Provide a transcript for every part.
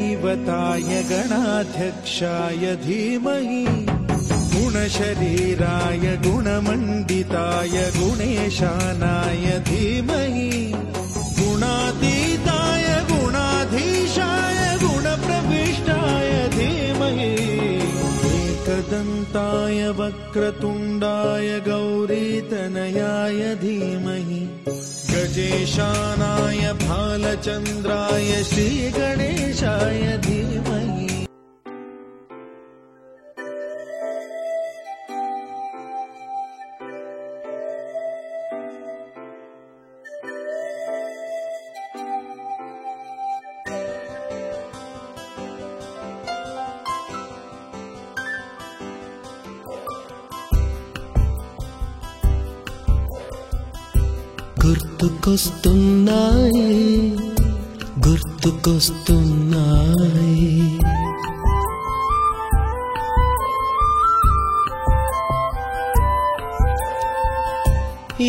दैवताय गणाध्यक्षाय धीमहि गुणशरीराय गुणमण्डिताय गुणेशानाय धीमहि गुणातीताय गुणाधीशाय गुणप्रविष्टाय धीमहि एकदन्ताय वक्रतुण्डाय गौरीतनयाय धीमहि गजेशानाय भालचन्द्राय श्रीगणेशाय धीमहि। గుర్తుకొస్తున్నాయి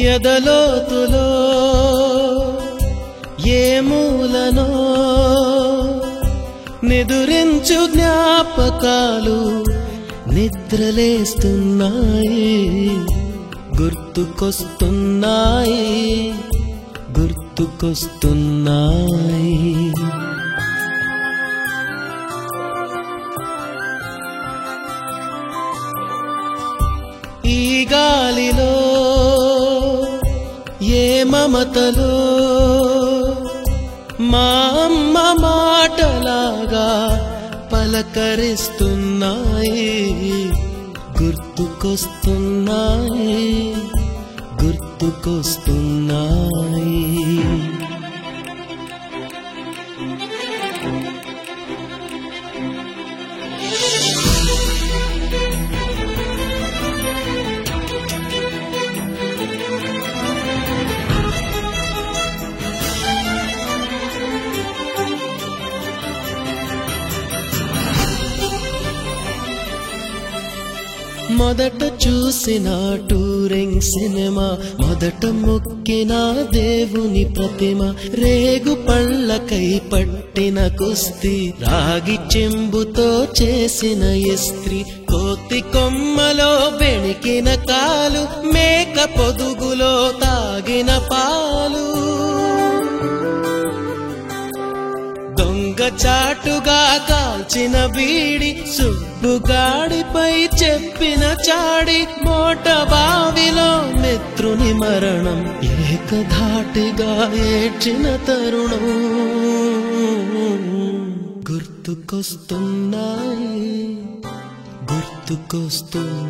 ఎదలోతులో ఏ మూలనో నిదురించు జ్ఞాపకాలు నిద్రలేస్తున్నాయి గుర్తుకొస్తున్నాయి గుర్తుకొస్తున్నాయి ఈ గాలిలో ఏ మమతలో మా అమ్మ మాటలాగా పలకరిస్తున్నాయి గుర్తుకొస్తున్నాయి గుర్తుకొస్తున్నాయి మొదట చూసిన టూరింగ్ సినిమా మొదట మొక్కిన దేవుని ప్రతిమ రేగు పళ్ళకై పట్టిన కుస్తీ రాగి చెంబుతో చేసిన ఇస్త్రీ కోతి కొమ్మలో బెణికిన కాలు మేక పొదుగులో తాగిన పాలు దొంగ చాటుగా కాల్చిన బీడి సుబ్బుగాడిపై చెప్పిన చాడి మోట బావిలో మిత్రుని మరణం ఏకధాటిగా ఏడ్చిన తరుణం గుర్తుకొస్తున్నాయి గుర్తుకొస్తున్నాయి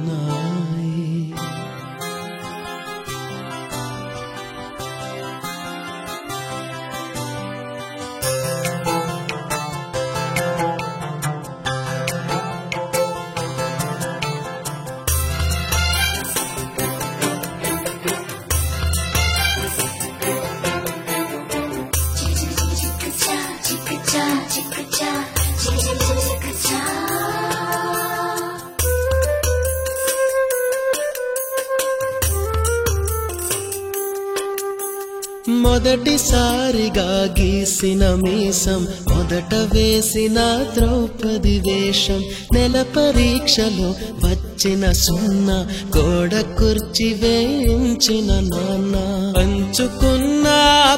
మొదటిసారిగా గీసిన మీసం మొదట వేసిన ద్రౌపది వేషం నెల పరీక్షలో వచ్చిన సున్నా గోడ కుర్చీ వేయించిన నాన్న పంచుకున్న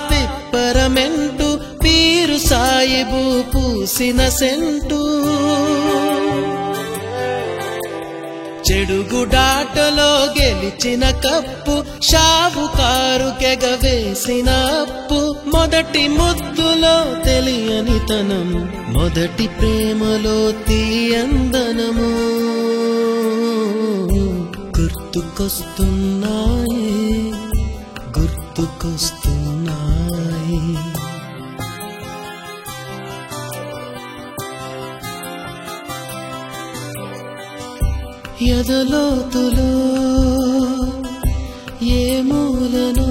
పిప్పరమెంటు పీరు సాయిబు పూసిన సెంటు చెడుగుడాటలో గెలిచిన కప్పు షావుకారు కెగవేసిన అప్పు మొదటి ముద్దులో తెలియనితనం మొదటి ప్రేమలో తీయందనము గుర్తుకొస్తున్నాయి గుర్తుకొస్తున్నాయి ఎదలోతులో ఏ మూలనో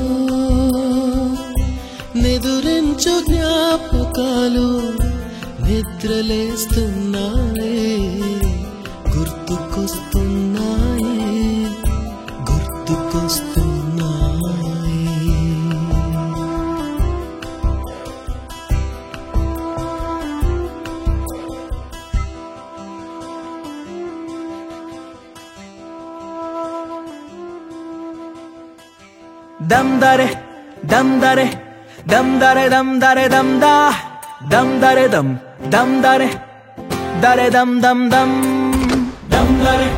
నిదురించు జ్ఞాపకాలు నిద్రలేస్తున్నాయి గుర్తుకొస్తున్నాయి గుర్తుకొస్తున్నాయి dam dare dam dare dam dare dam dare dam da dam dare dam dare dare dam dam dam dam dare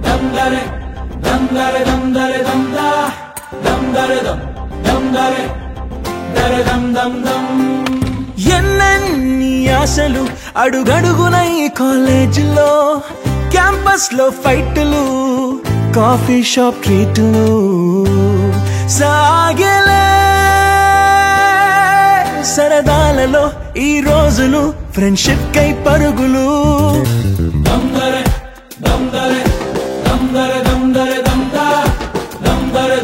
dam dare dam dare dam dare dam da dam dare dam dare dare dam dam dam ఎన్నెన్ని ఆశలు అడుగడుగున ఈ కాలేజీలో campus లో ఫైట్లు coffee shop ట్రీట్లు సాగలే సరదాలలో ఈ రోజులు friendship కై పరుగులు దమ్ దరే దమ్ దరే దమ్ దరే దమ్ దరే దమ్ దా దమ్ దరే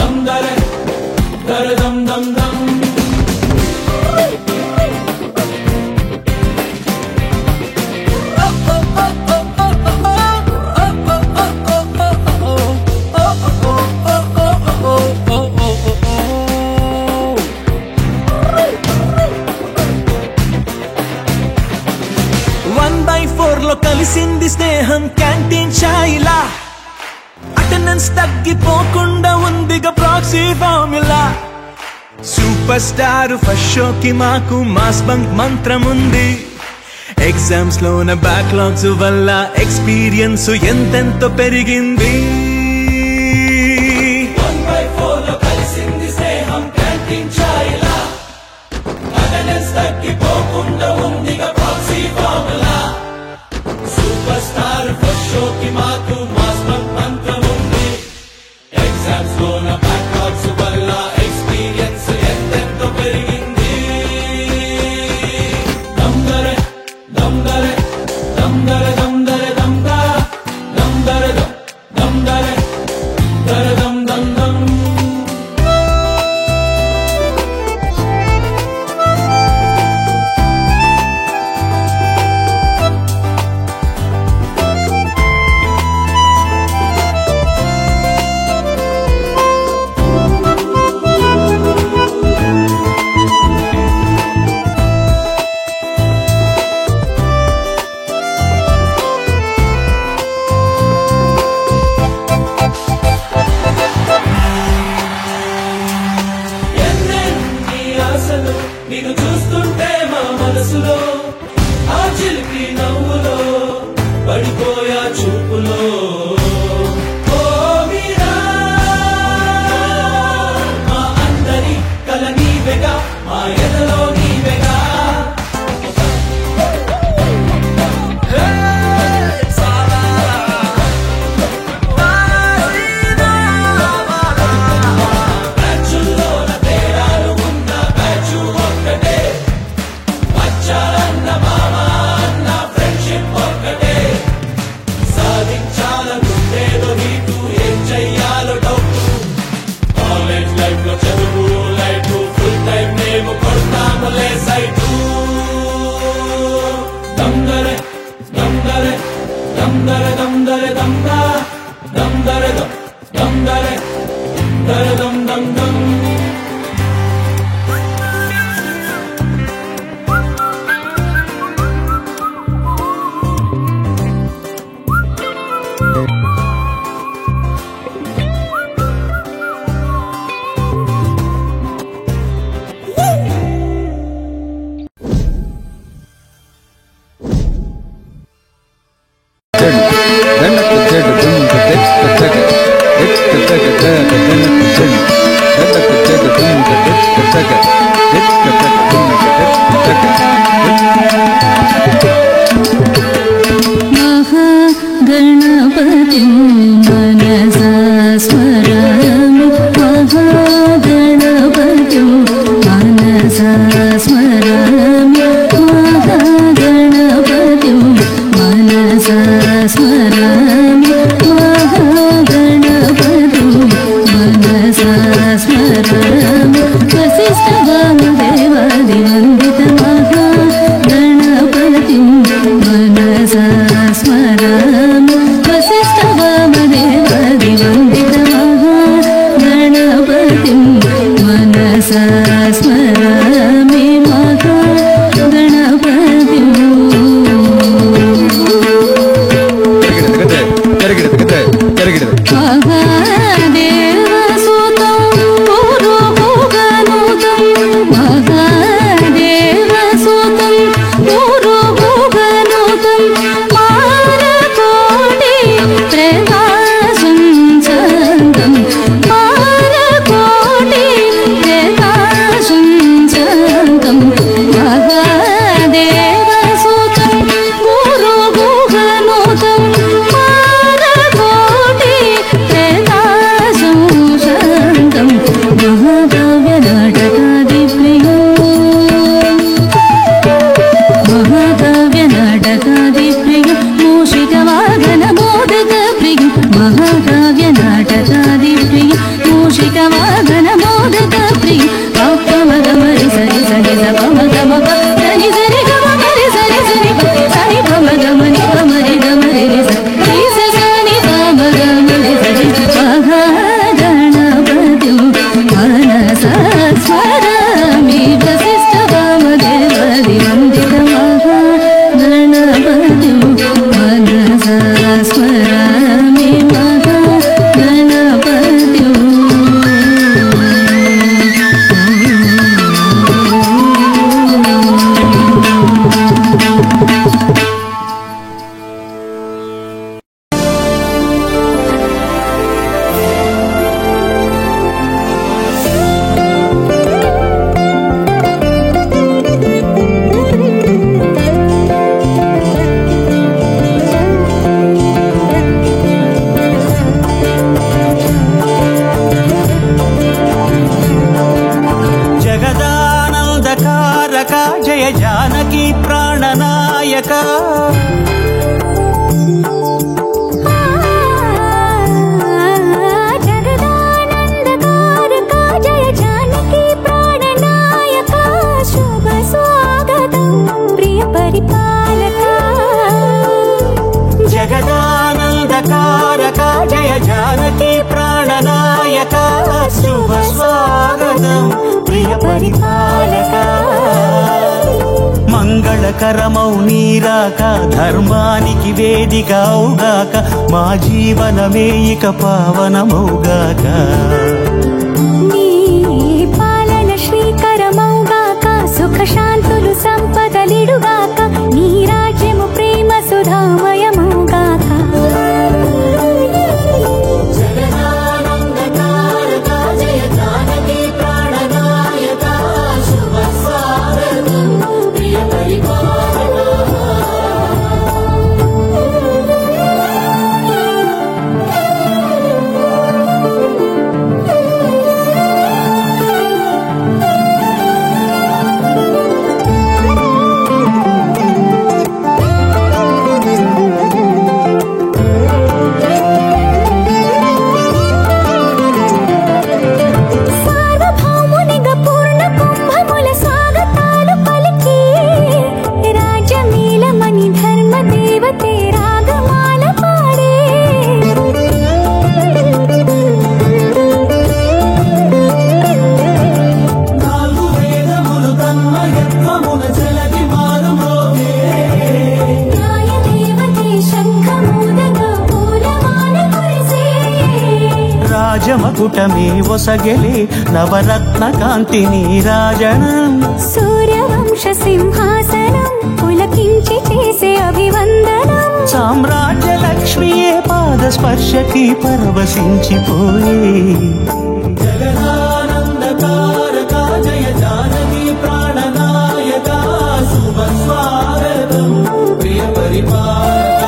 దమ్ దరే దరే దమ్ దమ్ దమ్ కలిసింది స్నేహం క్యాంటీన్ ఛాయిలా అటెండెన్స్ తగ్గిపోకుండా ఉందిగా proxy formula super star first షోకి మాకు మాస్ బంక్ మంత్రం ఉంది ఎగ్జామ్స్ లోన బ్యాక్లాగ్స్ వల్ల ఎక్స్పీరియన్స్ ఎంతెంతో పెరిగింది 1/4 లో కలిసింది స్నేహం క్యాంటీన్ ఛాయిలా అటెండెన్స్ తగ్గిపోకుండా ఉందిగా proxy formula super star first షోకి మాకు మాస్ బంక్ మంత్రం ఉంది ఎగ్జామ్స్ లోన బ్యాక్లాగ్స్ వల్ల ఎక్స్పీరియన్స్ ఎంతెంతో పెరిగింది దమ్ దరే దమ్ దరే దమ్ దరే దమ్ దరే దమ్ దా దమ్ దరే దమ్ దరే దరే దమ్ దమ్ దమ్ నిన్ను చూస్తుంటే మా మనసులో ఆ చిలిపి నవ్వులో పడిపోయా చూపులో ఓ మీరా మా అందరి కల నీవెగా మా ఎదలో నీవెగా స్మరామి వశిష్ఠ వామదేవాది జయ జానకి ప్రాణనాయక జగదానందకారక జయ జానకి ప్రాణనాయక శుభ స్వాగతం ప్రియ పరిపాలక జగదానందకారక జయ జానకి ప్రాణనాయక శుభ స్వాగతం ప్రియ పరిపాలక మంగళకరమౌ నీరాక ధర్మానికి వేదిక అవుగాక మా జీవనమే ఇక పావనమౌగాక నీ పాలన శ్రీకరమౌగాక సుఖ శాంతులు సంపదలిడుగాక నీ రాజ్యము ప్రేమ సుధామయమౌగాక రాజమకుటమే ఒసగెలే నవరత్న కాంతి నీరాజనం సూర్యవంశ సింహాసనం పులకించి చేసే అభివందనం సామ్రాజ్య లక్ష్మియే పాద స్పర్శకి పరవశించిపోయే జగదానందకారక జయ జానకి ప్రాణనాయక శుభ స్వాగతం ప్రియ పరిపాలక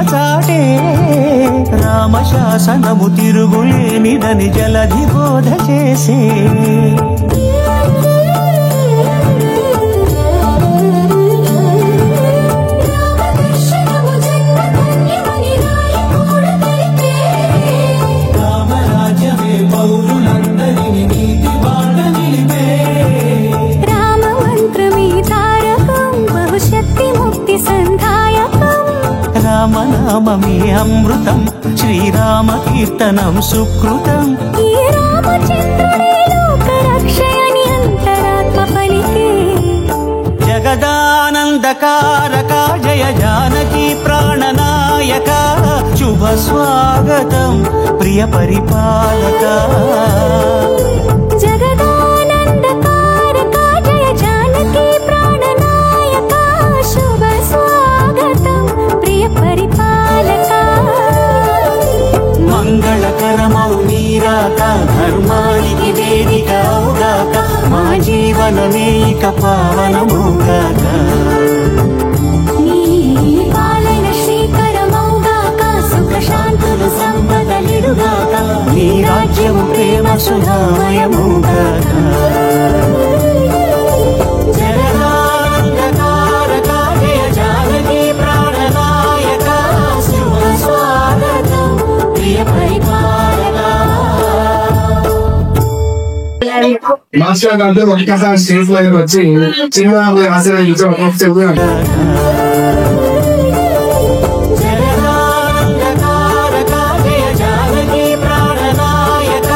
చాటే రామశాసనము తిరుగులేనిదని జలధి బోధ చేసే రామరాజ్య శ్రీరామ కీర్తనం సుకృతం. ఈ రామచంద్రుడే లోకరక్షయని అంతరాత్మ పలికే. జగదానందకారక జయ జానకి ప్రాణనాయక శుభ స్వాగతం ప్రియ పరిపాలక. జగదానందకారక జయ జానకి ప్రాణనాయక శుభ స్వాగతం ప్రియ పరిపాలక. మంగళకరమౌ నీరాక ధర్మానికి వేదిక అవుగాక మా జీవనమే ఇక పావనమౌగాక. నీ పాలన శ్రీకరమౌగాక సుఖ శాంతులు సంపదలిడుగాక నీ రాజ్యము ప్రేమ సుధామయమౌగాక. జగదానందకారక జయ జానకి ప్రాణనాయక శుభ స్వాగతం ప్రియ పరిపాలక. మాస్టర్ గారు ఒక్కసారి స్టేజ్ లో వచ్చి చిన్న ఆశీర్వదించి ఒక్కొక్క చెప్పు. జగదానందకారక జయ జానకి ప్రాణనాయక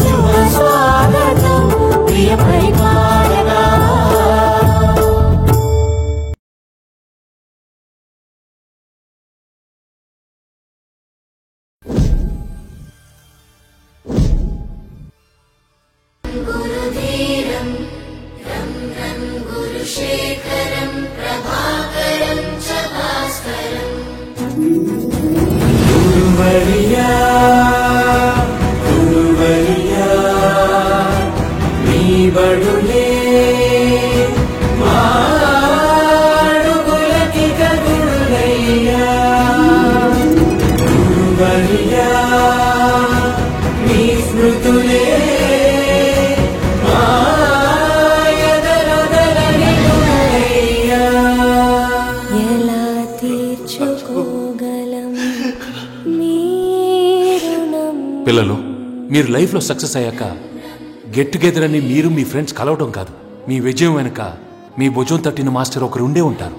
శుభ స్వాగతం ప్రియ పరిపాలక. గురువర్యా గురువర్యా నీ బడులే మాడుగులకి గురులయ్యా. గురువర్యా నీ స్మృతులే మాయదరుదలని గురులయ్యా. ఎలా తీర్చుకోగలం మీరునం. పిల్లలు, మీరు లైఫ్లో సక్సెస్ అయ్యాక గెట్ టుగెదర్ అని మీరు మీ ఫ్రెండ్స్ కలవడం కాదు, మీ విజయం వెనుక మీ భుజం తట్టిన మాస్టర్ ఒకరు ఉండే ఉంటారు.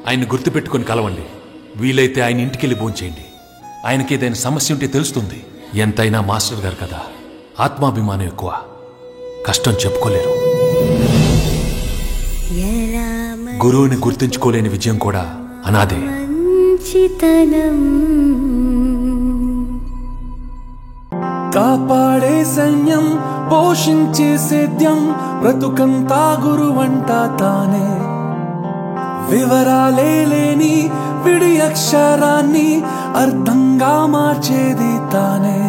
ఆయన్ని గుర్తుపెట్టుకొని కలవండి. వీలైతే ఆయన ఇంటికి వెళ్ళి భోంచేయండి. ఆయనకి ఏదైనా సమస్య ఉంటే తెలుస్తుంది. ఎంతైనా మాస్టర్ గారు కదా, ఆత్మాభిమానం ఎక్కువ, కష్టం చెప్పుకోలేరు. ఎలా గురువుని గుర్తుంచుకోలేని విజయం కూడా అనాదే. మంచితనం కాపాడే సైన్యం పోషించే సేద్యం బ్రతుకంతా గురువంట తానే. వివరాలే లేని విడి అక్షరాన్ని అర్థంగా మార్చేది తానే.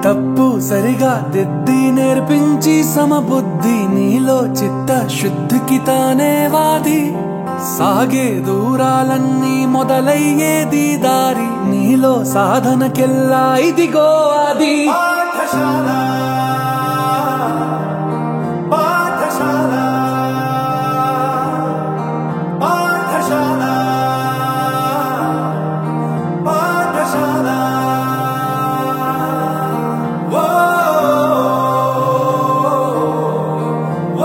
తప్పు సరిగా దిద్ది నేర్పించి సమబుద్ధి నీలో చిత్త శుద్ధికి తానే వాది. సాగే దూరాలన్నీ మొదలయ్యేది దారి నీలో సాధనకెల్లా ఇదిగో అది. పాఠశాల పాఠశాల పాఠశాల పాఠశాల. ఓ ఓ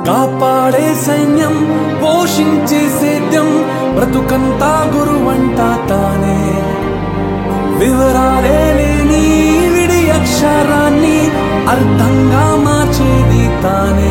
కాపాడే సైన్యం పోషించే సేద్యం బ్రతుకంతా గురువంట తానే. వివరాలే లేని విడి అక్షరాన్ని అర్థంగా మార్చేది తానే.